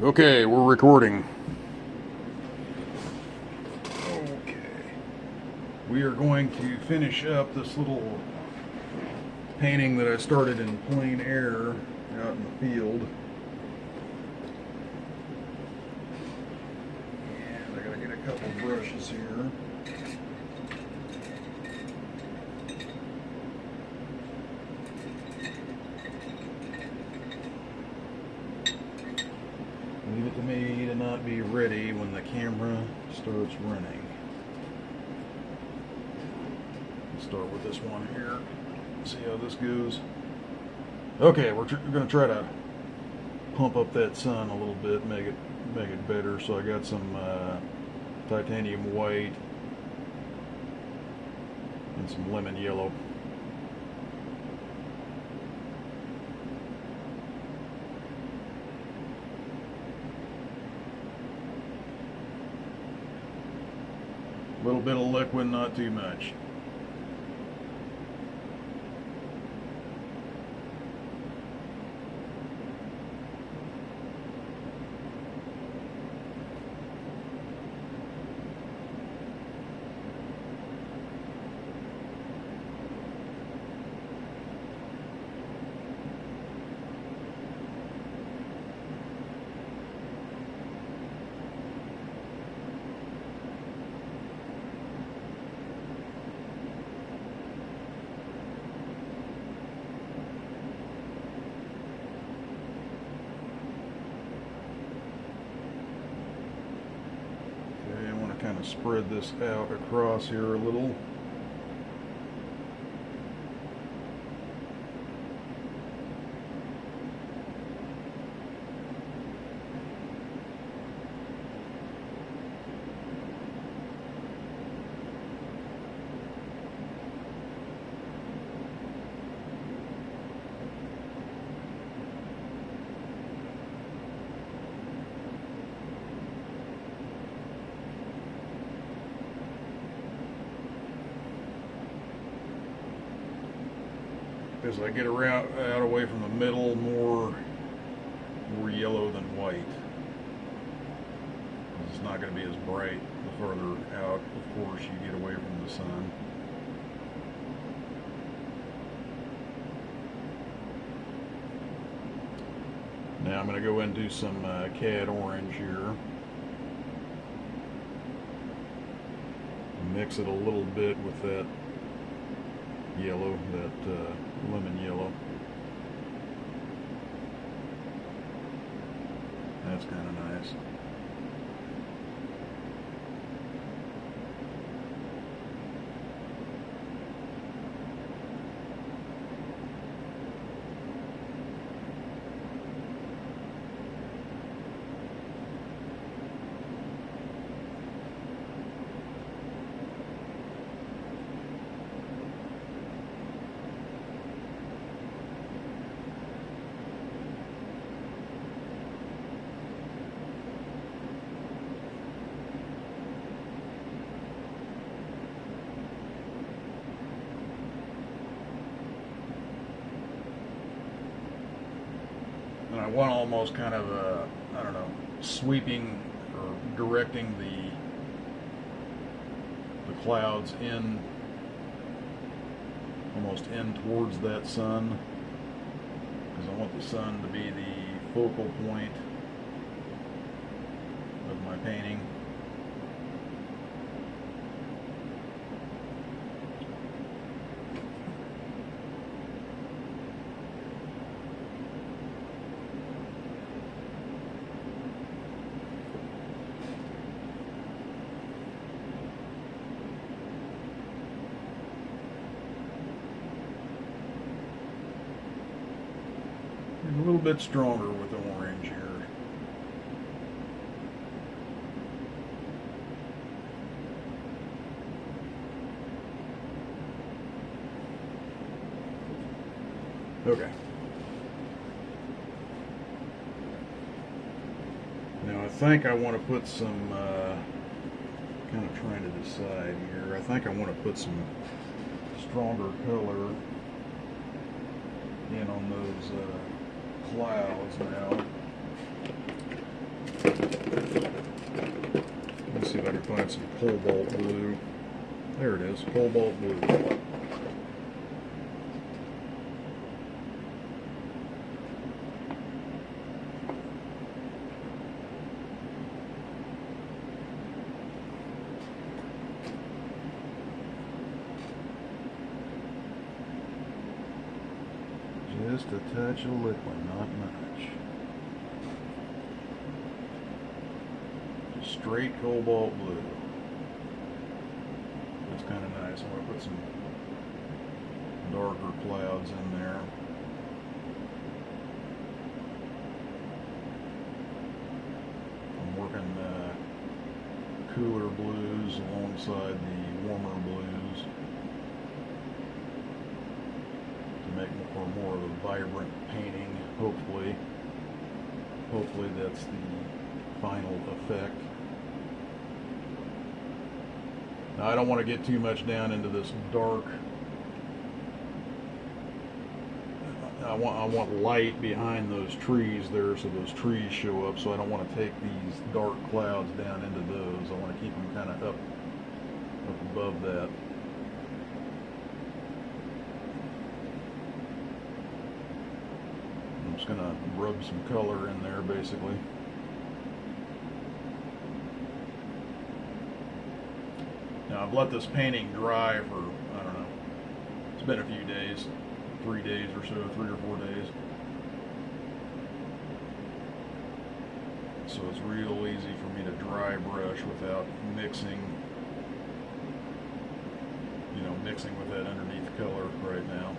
Okay, we're recording. Okay. We are going to finish up this little painting that I started in plein air out in the field. And I gotta get a couple brushes here. Leave it to me to not be ready when the camera starts running. Let's start with this one here. See how this goes. Okay, we're going to try to pump up that sun a little bit, make it better. So I got some titanium white and some lemon yellow. A little bit of liquid, not too much. Kind of spread this out across here a little. As I get around out away from the middle, more yellow than white. It's not going to be as bright the further out, of course, you get away from the sun. Now I'm going to go into some cad orange here. Mix it a little bit with that yellow, that lemon yellow. That's kind of nice. And I want almost kind of a, I don't know, sweeping or directing the clouds in, almost in towards that sun, because I want the sun to be the focal point of my painting. A little bit stronger with the orange here. Okay. Now I think I want to put some, kind of trying to decide here, I think I want to put some stronger color in on those clouds now. find some cobalt blue. There it is, cobalt blue. Just a touch of liquid, not much. Just straight cobalt blue. That's kind of nice. I'm going to put some darker clouds in there. I'm working cooler blues alongside the warmer blues to make for more of a vibrant painting. Hopefully that's the final effect. Now I don't want to get too much down into this dark. I want light behind those trees there, so those trees show up. So I don't want to take these dark clouds down into those. I want to keep them kind of up above that. I'm just going to rub some color in there, basically. Now I've let this painting dry for, I don't know, it's been a few days, 3 days or so, 3 or 4 days. So it's real easy for me to dry brush without mixing, mixing with that underneath color right now.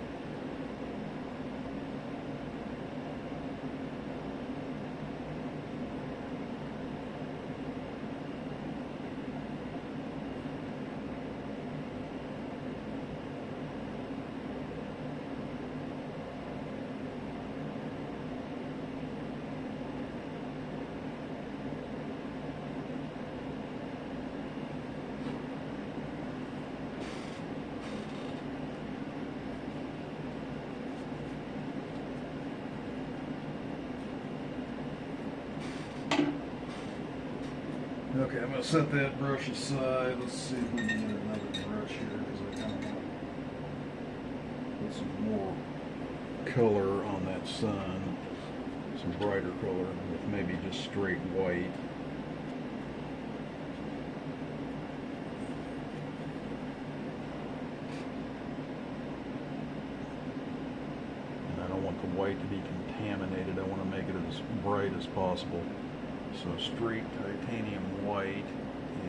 Okay, I'm going to set that brush aside. Let's see if we can get another brush here, because I kind of want to put some more color on that sun, some brighter color with maybe just straight white. And I don't want the white to be contaminated. I want to make it as bright as possible. So straight titanium white,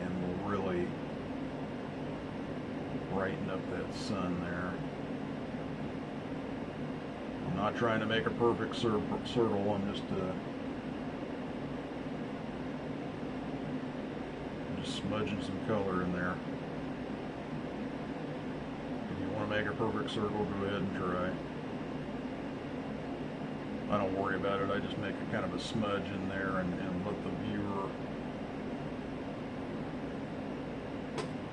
and will really brighten up that sun there. I'm not trying to make a perfect circle, I'm just smudging some color in there. If you want to make a perfect circle, go ahead and try. I don't worry about it. I just make a kind of a smudge in there and let the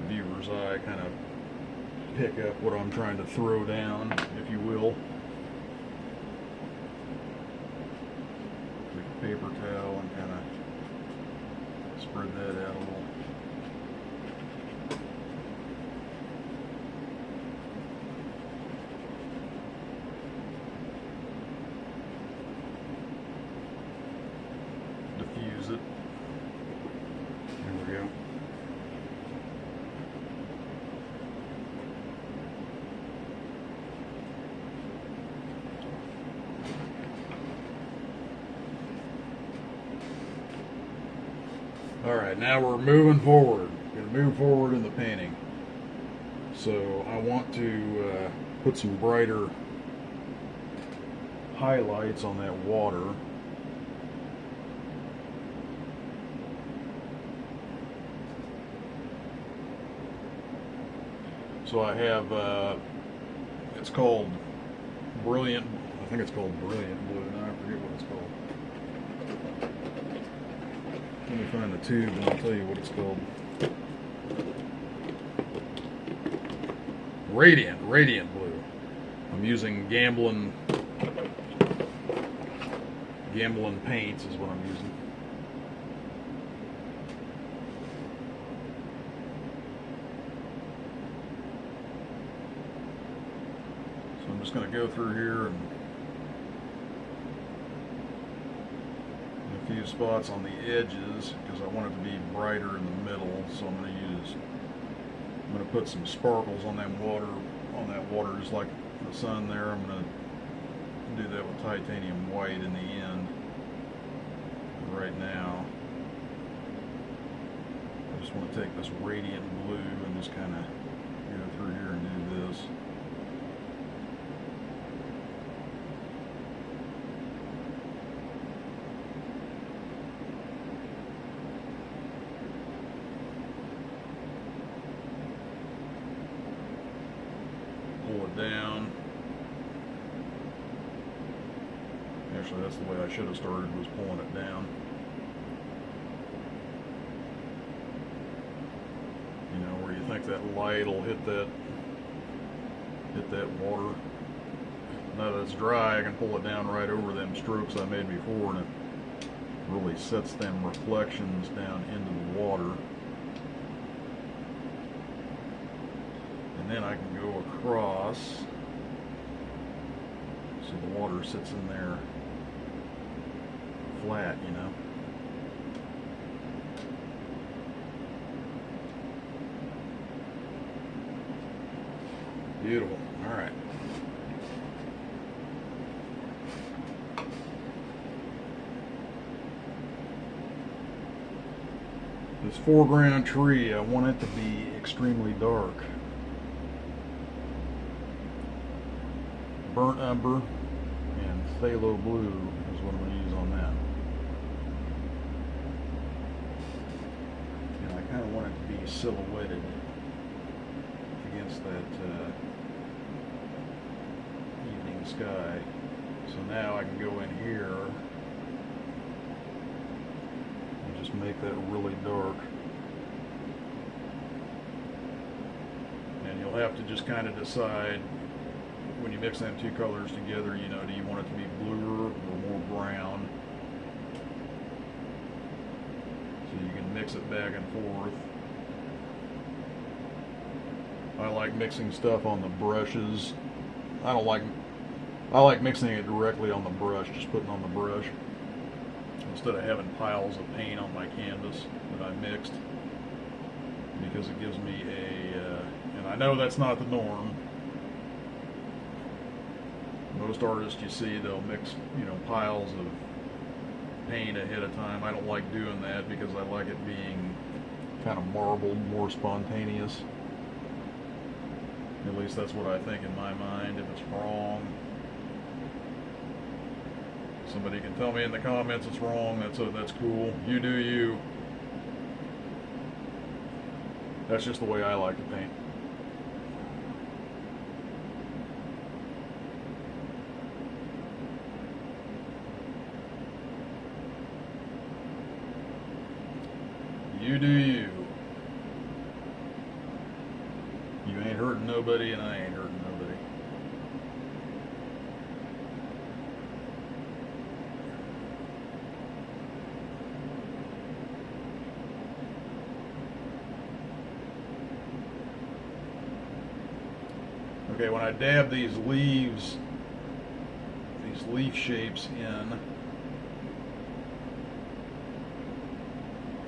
viewer's eye kind of pick up what I'm trying to throw down, if you will. Take a paper towel and kind of spread that out a little. Diffuse it. There we go. Alright, now we're moving forward. We're going to move forward in the painting. So I want to put some brighter highlights on that water. So I have, it's called Brilliant, I think it's called Brilliant Blue, now I forget what it's called. Let me find the tube and I'll tell you what it's called. Radiant Blue. I'm using Gamblin paints is what I'm using. just going to go through here and a few spots on the edges because I want it to be brighter in the middle. So I'm going to put some sparkles on that water just like the sun there. I'm going to do that with titanium white in the end. Right now, I just want to take this radiant blue and just kind of go through here and do this. Pull it down. Actually, that's the way I should have started, was pulling it down. You know, where you think that light will hit that water. Now that it's dry, I can pull it down right over them strokes I made before, and it really sets them reflections down into the water. And then I can go across so the water sits in there flat, you know. Beautiful. All right. This foreground tree, I want it to be extremely dark. Burnt umber and phthalo blue is what I'm going to use on that. And I kind of want it to be silhouetted against that evening sky. So now I can go in here and just make that really dark. And you'll have to just kind of decide when you mix them two colors together, you know, do you want it to be bluer or more brown? So you can mix it back and forth. I like mixing stuff on the brushes. I like mixing it directly on the brush, just putting on the brush, instead of having piles of paint on my canvas that I mixed, because it gives me and I know that's not the norm. Most artists you see, they'll mix, you know, piles of paint ahead of time. I don't like doing that because I like it being kind of marbled, more spontaneous. At least that's what I think in my mind. If it's wrong, somebody can tell me in the comments it's wrong. That's cool. You do you. That's just the way I like to paint. You do you. You ain't hurting nobody, and I ain't hurting nobody. Okay, when I dab these leaves, these leaf shapes in,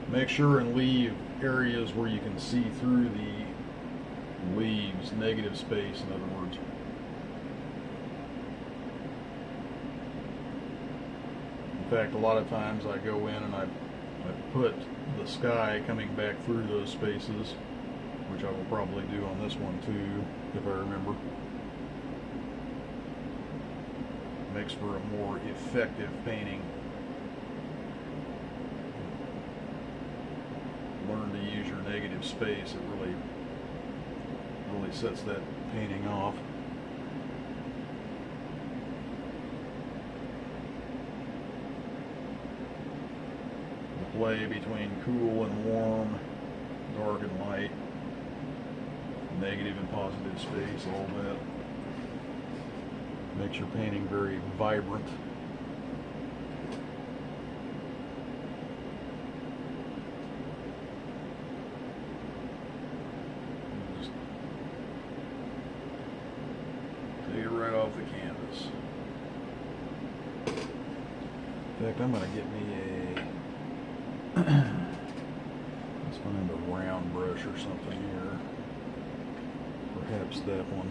make sure and leave areas where you can see through the leaves, negative space, in other words. In fact, a lot of times I go in and I put the sky coming back through those spaces, which I will probably do on this one too, if I remember. Makes for a more effective painting. Learn to use your negative space. It really sets that painting off. The play between cool and warm, dark and light, negative and positive space, all that makes your painting very vibrant. Take it right off In fact, I'm going to get me a, let's find a round brush or something here. Perhaps that one.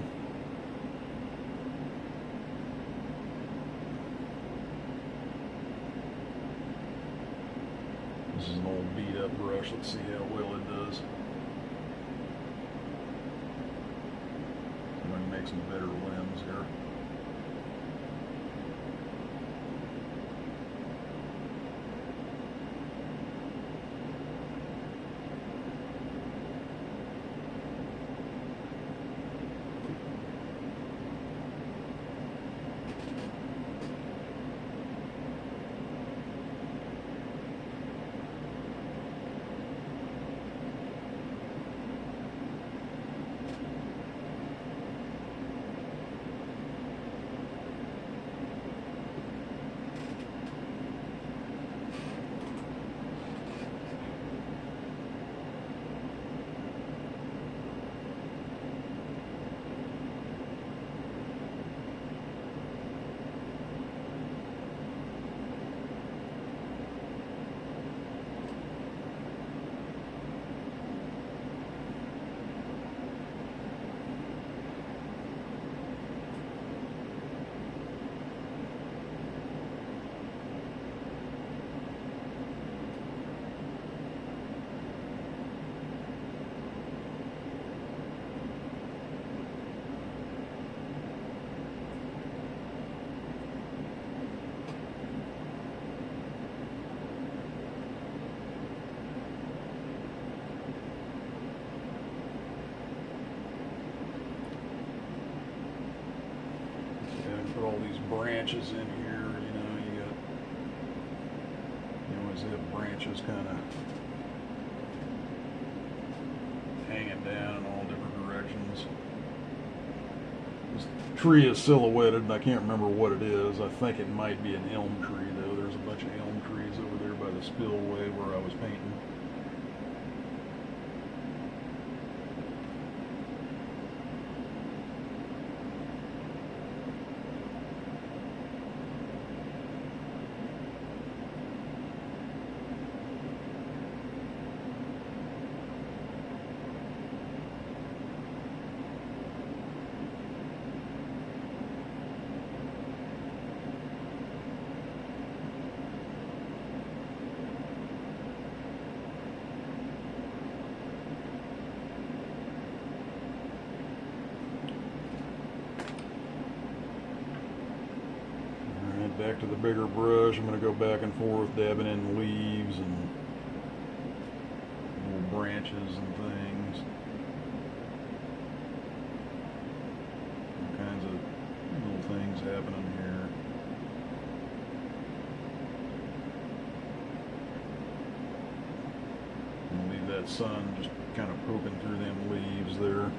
This is an old beat up brush. Let's see how well it does. I'm going to make some better limbs here. Put all these branches in here, you always have branches kind of hanging down in all different directions. This tree is silhouetted and I can't remember what it is. I think it might be an elm tree though. There's a bunch of elm trees over there by the spillway where I was painting. Back to the bigger brush. I'm going to go back and forth dabbing in leaves and little branches and things. All kinds of little things happening here. And leave that sun just kind of poking through them leaves there.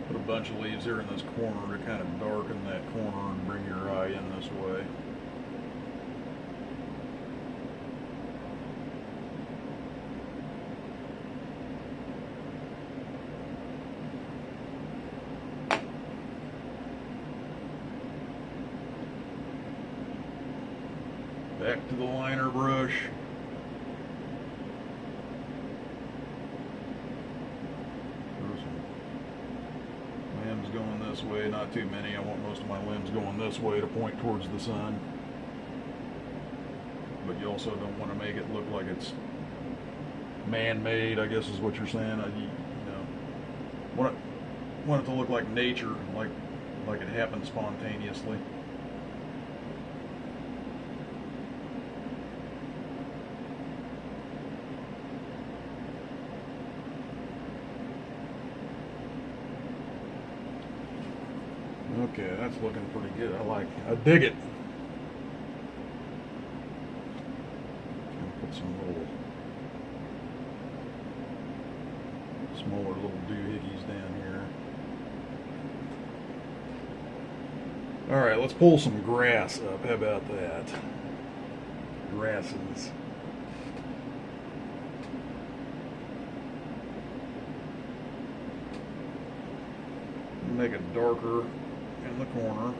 Put a bunch of leaves here in this corner to kind of darken that corner and bring your eye in this way. Back to the liner brush. Limbs going this way, not too many. I want most of my limbs going this way to point towards the sun. But you also don't want to make it look like it's man-made, I guess is what you're saying. Want it to look like nature, like it happened spontaneously. Okay, that's looking pretty good. I dig it. Got some little smaller little doohickeys down here. Alright, let's pull some grass up. How about that? Grasses. Make it darker in the corner.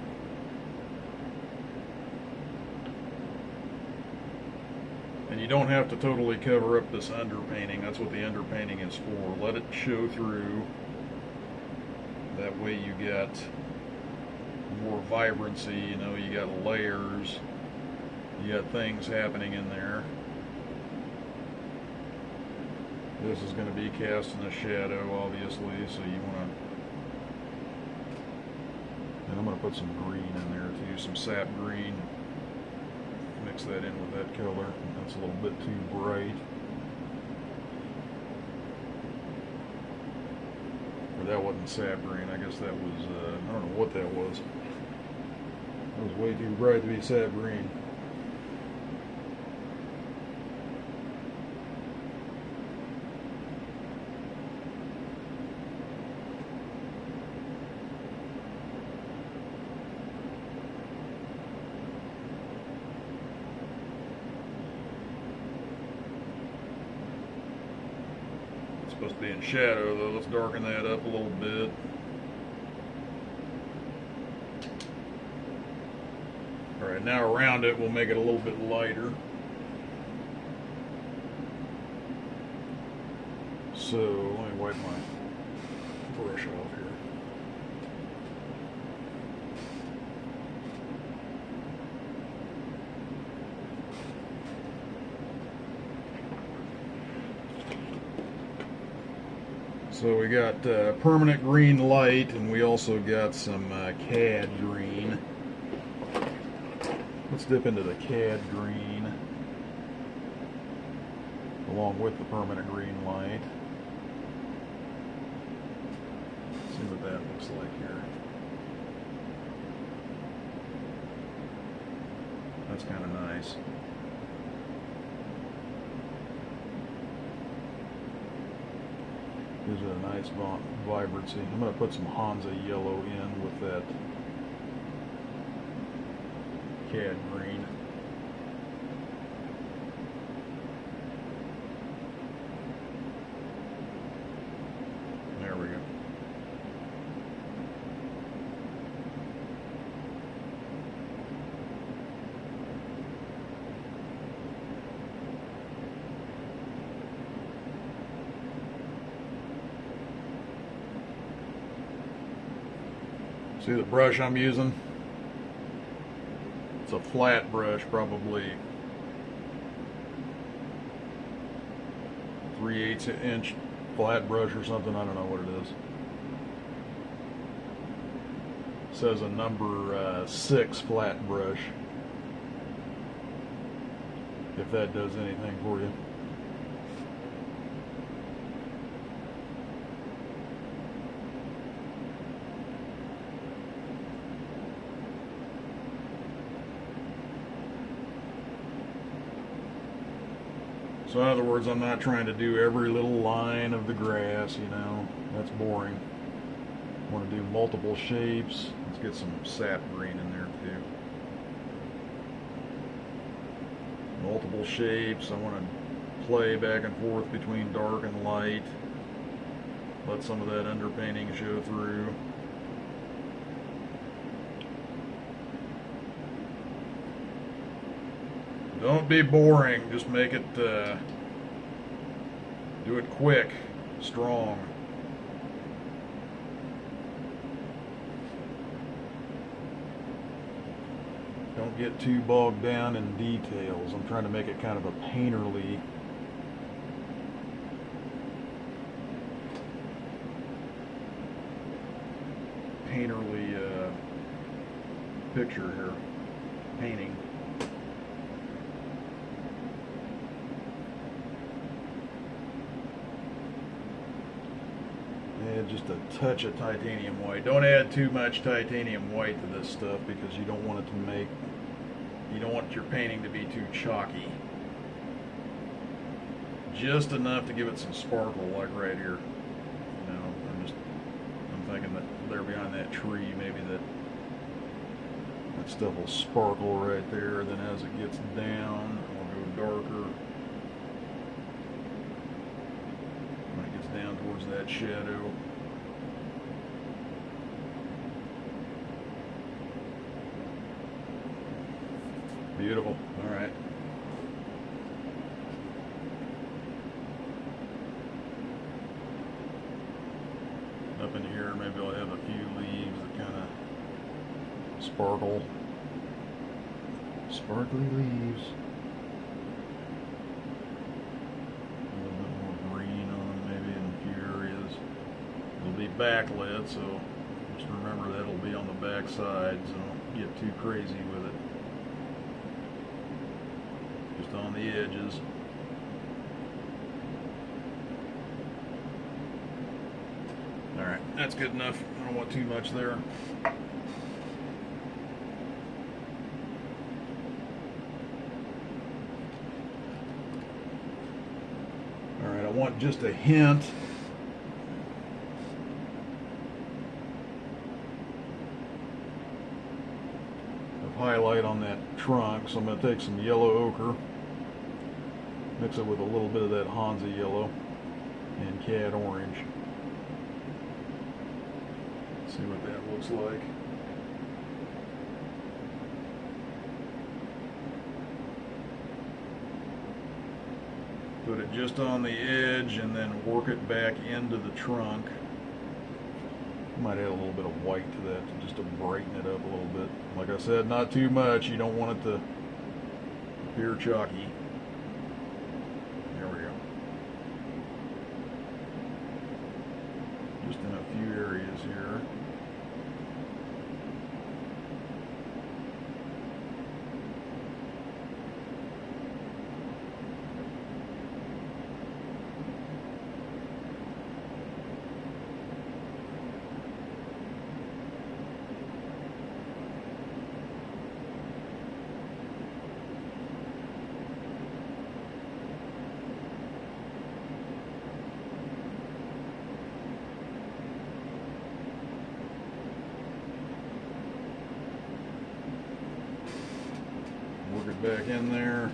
And you don't have to totally cover up this underpainting. That's what the underpainting is for. Let it show through. That way you get more vibrancy, you know, you got layers, you got things happening in there. This is going to be cast in a shadow, obviously, so you want to, and I'm going to put some green in there too, some sap green. Mix that in with that color. That's a little bit too bright. Or that wasn't sap green, I guess that was, I don't know what that was. That was way too bright to be sap green. Supposed to be in shadow though. Let's darken that up a little bit. Alright, now around it we'll make it a little bit lighter. So let me wipe my brush off here. So we got permanent green light, and we also got some cad green. Let's dip into the cad green along with the permanent green light. Let's see what that looks like here. That's kind of nice. Gives it a nice vibrancy. I'm going to put some Hansa yellow in with that cad green. There we go. See the brush I'm using? It's a flat brush, probably 3/8 inch flat brush or something. I don't know what it is. It says a number 6 flat brush. If that does anything for you. So in other words, I'm not trying to do every little line of the grass, you know, that's boring. I want to do multiple shapes. Let's get some sap green in there too. Multiple shapes. I want to play back and forth between dark and light. Let some of that underpainting show through. Don't be boring, just make it, do it quick, strong. Don't get too bogged down in details. I'm trying to make it kind of a painterly picture here, painting. Add just a touch of titanium white. Don't add too much titanium white to this stuff because you don't want it to make, you don't want your painting to be too chalky. just enough to give it some sparkle, like right here. You know, I'm thinking that there behind that tree, maybe that stuff will sparkle right there. Then as it gets down, we'll go darker. When it gets down towards that shadow. Beautiful. All right. Up in here, maybe I'll have a few leaves that kind of sparkle. Sparkly leaves. A little bit more green on them maybe in a few areas. It'll be backlit, so just remember that'll be on the back side, so don't get too crazy with it. Just on the edges. Alright, that's good enough. I don't want too much there. Alright, I want just a hint of highlight on that trunk, so I'm going to take some yellow ochre, mix it with a little bit of that Hansa yellow and cad orange. See what that looks like. Put it just on the edge and then work it back into the trunk. Might add a little bit of white to that just to brighten it up a little bit. Like I said, not too much. You don't want it to appear chalky. There we go. Just in a few areas here. Work it back in there.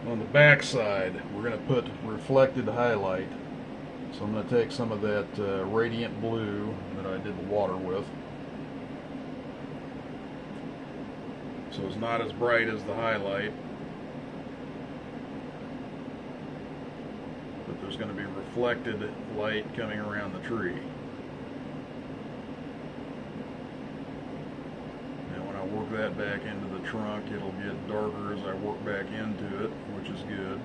On the back side, we're going to put reflected highlight. So I'm going to take some of that radiant blue that I did the water with. So it's not as bright as the highlight, but there's going to be reflected light coming around the tree. Work that back into the trunk. It'll get darker as I work back into it, which is good.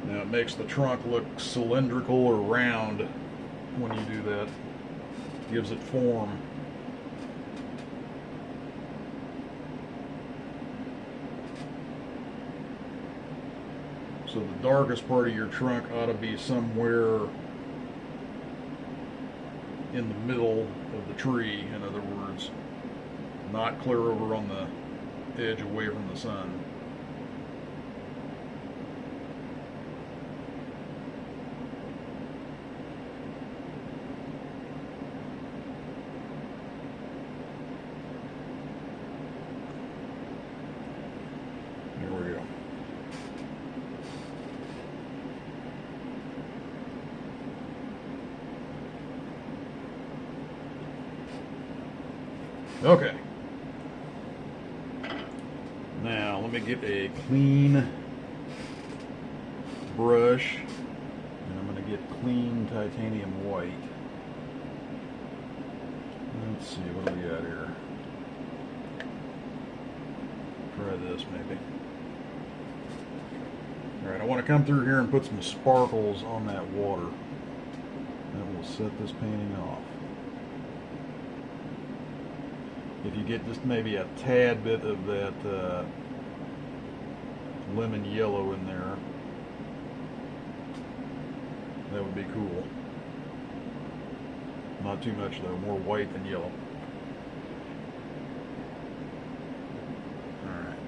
Now it makes the trunk look cylindrical or round when you do that. Gives it form. So the darkest part of your trunk ought to be somewhere in the middle of the tree, in other words, not clear over on the edge away from the sun. There we go. Okay. Now let me get a clean brush, and I'm going to get clean titanium white. Let's see, what do we got here? Try this maybe. Alright, I want to come through here and put some sparkles on that water. That will set this painting off. If you get just maybe a tad bit of that lemon yellow in there, that would be cool. Not too much though, more white than yellow. Alright.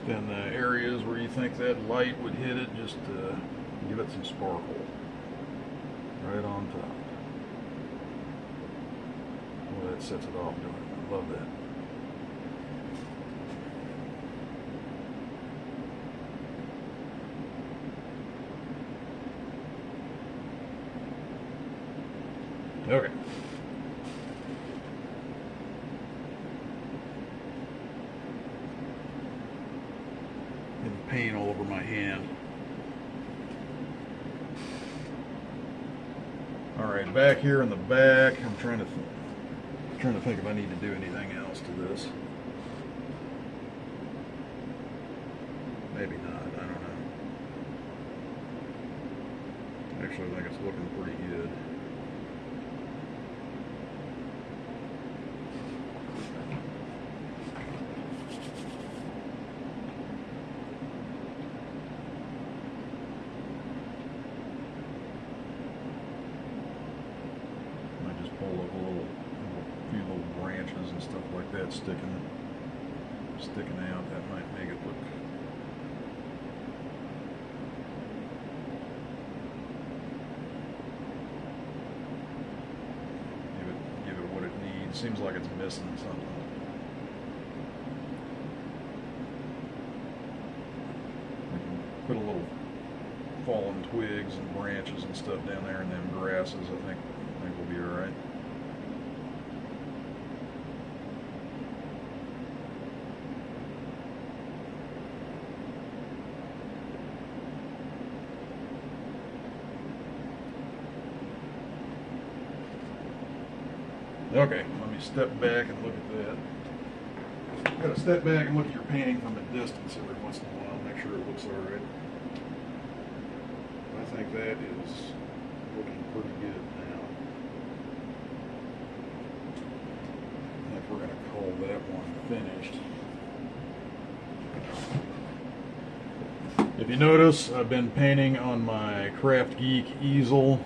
In the areas where you think that light would hit it, just give it some sparkle right on top. Well, that sets it off doing it. I love that. Okay. Paint all over my hand. Alright, back here in the back, I'm trying to think if I need to do anything else to this. Maybe not, I don't know. Actually, I think it's looking pretty good. And stuff like that sticking out, that might make it look give it what it needs. Seems like it's missing something. We can put a little fallen twigs and branches and stuff down there and them grasses. I think we'll be all right. Okay, let me step back and look at that. You gotta step back and look at your painting from a distance every once in a while, make sure it looks alright. I think that is looking pretty good now. I think we're gonna call that one finished. If you notice, I've been painting on my Craft Geek easel.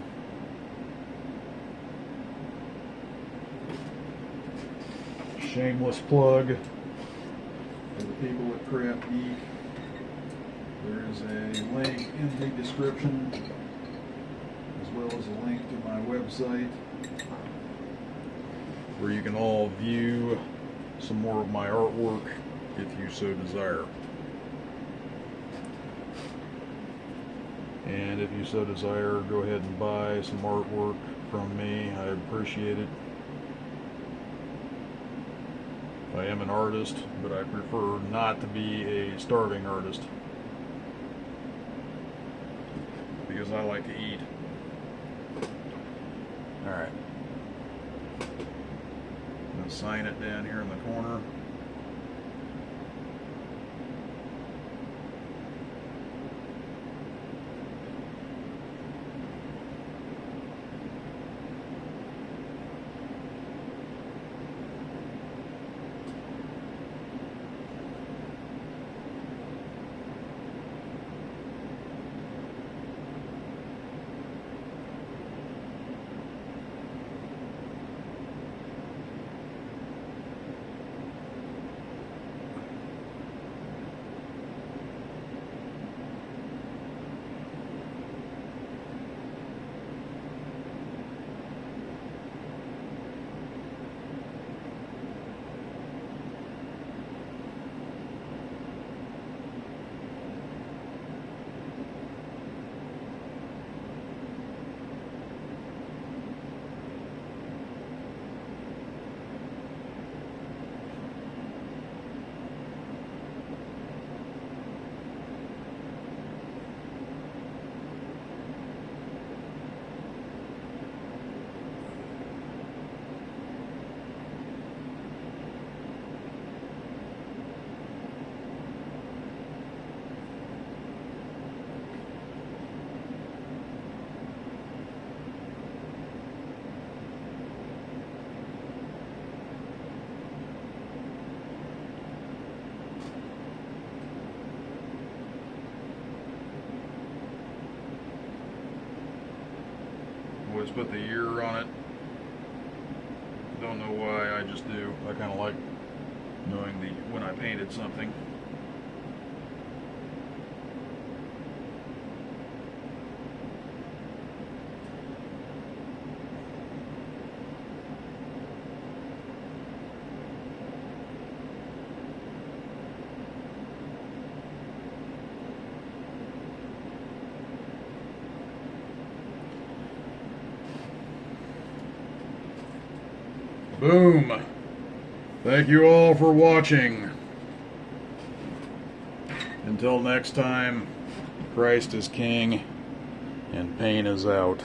Shameless plug for the people at Craft Geek. There is a link in the description, as well as a link to my website, where you can all view some more of my artwork if you so desire. And if you so desire, go ahead and buy some artwork from me. I appreciate it. I am an artist, but I prefer not to be a starving artist, because I like to eat. Alright. I'm going to sign it down here in the corner. Always put the year on it. Don't know why, I just do. I kind of like knowing when I painted something. Boom! Thank you all for watching. Until next time, Christ is King and Paine is out.